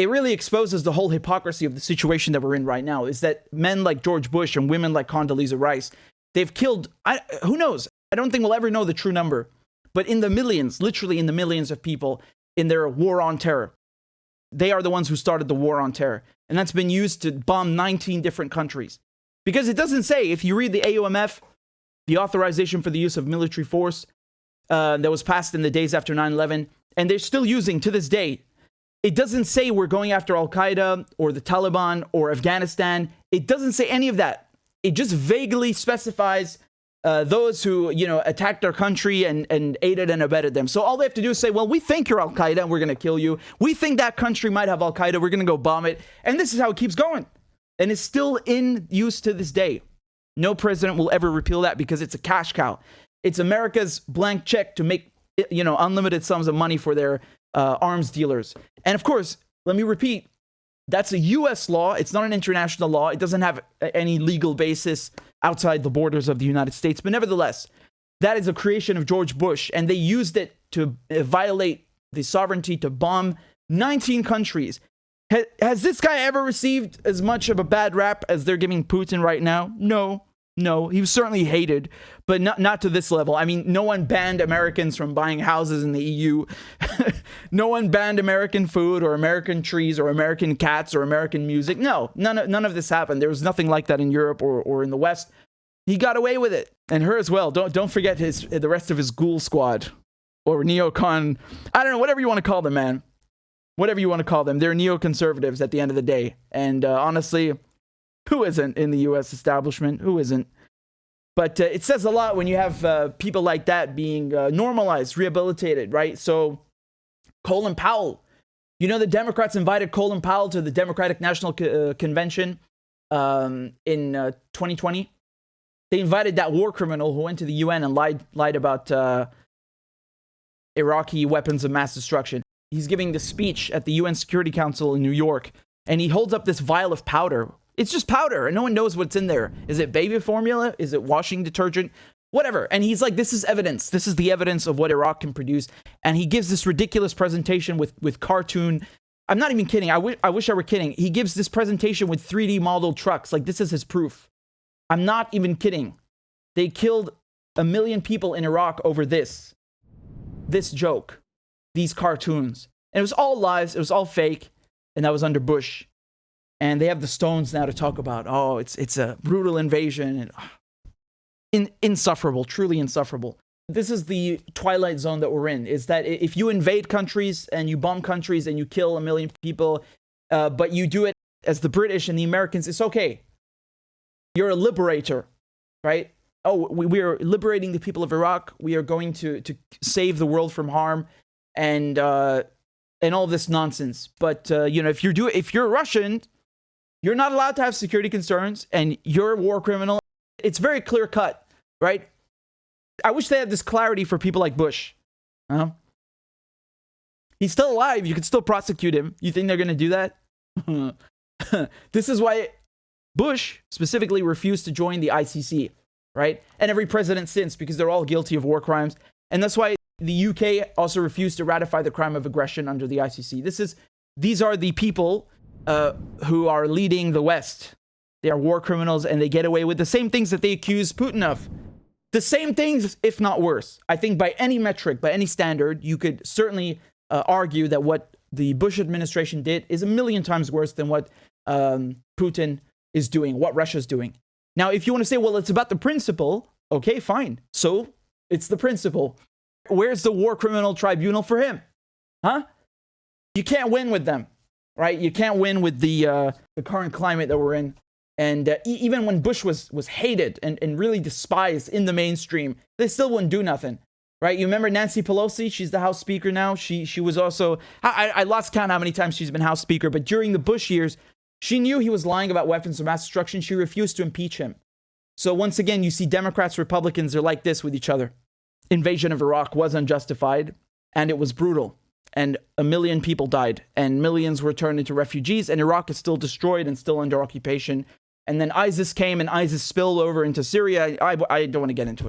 it really exposes the whole hypocrisy of the situation that we're in right now, is that men like George Bush and women like Condoleezza Rice, they've killed, who knows? I don't think we'll ever know the true number, but in the millions, literally in the millions of people in their war on terror. They are the ones who started the war on terror. And that's been used to bomb 19 different countries. Because it doesn't say, if you read the AUMF, the authorization for the use of military force that was passed in the days after 9/11, and they're still using to this day, it doesn't say we're going after Al-Qaeda or the Taliban or Afghanistan. It doesn't say any of that. It just vaguely specifies those who, attacked our country and aided and abetted them. So all they have to do is say, well, we think you're Al-Qaeda and we're going to kill you. We think that country might have Al-Qaeda. We're going to go bomb it. And this is how it keeps going. And it's still in use to this day. No president will ever repeal that because it's a cash cow. It's America's blank check to make, unlimited sums of money for their arms dealers. And of course, let me repeat, that's a U.S. law. It's not an international law. It doesn't have any legal basis outside the borders of the United States. But nevertheless, that is a creation of George Bush, and they used it to violate the sovereignty to bomb 19 countries. Has this guy ever received as much of a bad rap as they're giving Putin right now? No, he was certainly hated, but not to this level. I mean, no one banned Americans from buying houses in the EU. No one banned American food or American trees or American cats or American music. No, none of this happened. There was nothing like that in Europe or in the West. He got away with it, and her as well. Don't forget the rest of his ghoul squad or neocon. I don't know, whatever you want to call them, man. Whatever you want to call them. They're neoconservatives at the end of the day. And honestly, who isn't in the U.S. establishment? Who isn't? But it says a lot when you have people like that being normalized, rehabilitated, right? So Colin Powell, the Democrats invited Colin Powell to the Democratic National Convention in 2020. They invited that war criminal who went to the UN and lied about Iraqi weapons of mass destruction. He's giving the speech at the UN Security Council in New York, and he holds up this vial of powder. It's just powder, and no one knows what's in there. Is it baby formula? Is it washing detergent? Whatever. And he's like, this is evidence. This is the evidence of what Iraq can produce. And he gives this ridiculous presentation with cartoon. I'm not even kidding. I wish I were kidding. He gives this presentation with 3D modeled trucks. Like, this is his proof. I'm not even kidding. They killed 1 million people in Iraq over this joke, these cartoons. And it was all lies. It was all fake. And that was under Bush. And they have the stones now to talk about, it's a brutal invasion. And insufferable, truly insufferable. This is the twilight zone that we're in, is that if you invade countries and you bomb countries and you kill 1 million people, but you do it as the British and the Americans, it's okay. You're a liberator, right? We are liberating the people of Iraq. We are going to save the world from harm and all this nonsense. But, if you're Russian, you're not allowed to have security concerns, and you're a war criminal. It's very clear cut, right? I wish they had this clarity for people like Bush. He's still alive. You can still prosecute him. You think they're going to do that? This is why Bush specifically refused to join the ICC, right? And every president since, because they're all guilty of war crimes. And that's why the UK also refused to ratify the crime of aggression under the ICC. These are the people who are leading the West. They are war criminals, and they get away with the same things that they accuse Putin of. The same things, if not worse. I think by any metric, by any standard, you could certainly argue that what the Bush administration did is 1 million times worse than what Putin is doing, what Russia's doing. Now, if you want to say, well, it's about the principle, okay, fine. So it's the principle. Where's the war criminal tribunal for him? You can't win with them. Right? You can't win with the current climate that we're in. And even when Bush was hated and really despised in the mainstream, they still wouldn't do nothing. Right? You remember Nancy Pelosi? She's the House Speaker now. She was also... I lost count how many times she's been House Speaker, but during the Bush years, she knew he was lying about weapons of mass destruction. She refused to impeach him. So once again, you see Democrats, Republicans are like this with each other. Invasion of Iraq was unjustified, and it was brutal. And 1 million people died, and millions were turned into refugees, and Iraq is still destroyed and still under occupation. And then ISIS came, and ISIS spilled over into Syria. I don't want to get into it.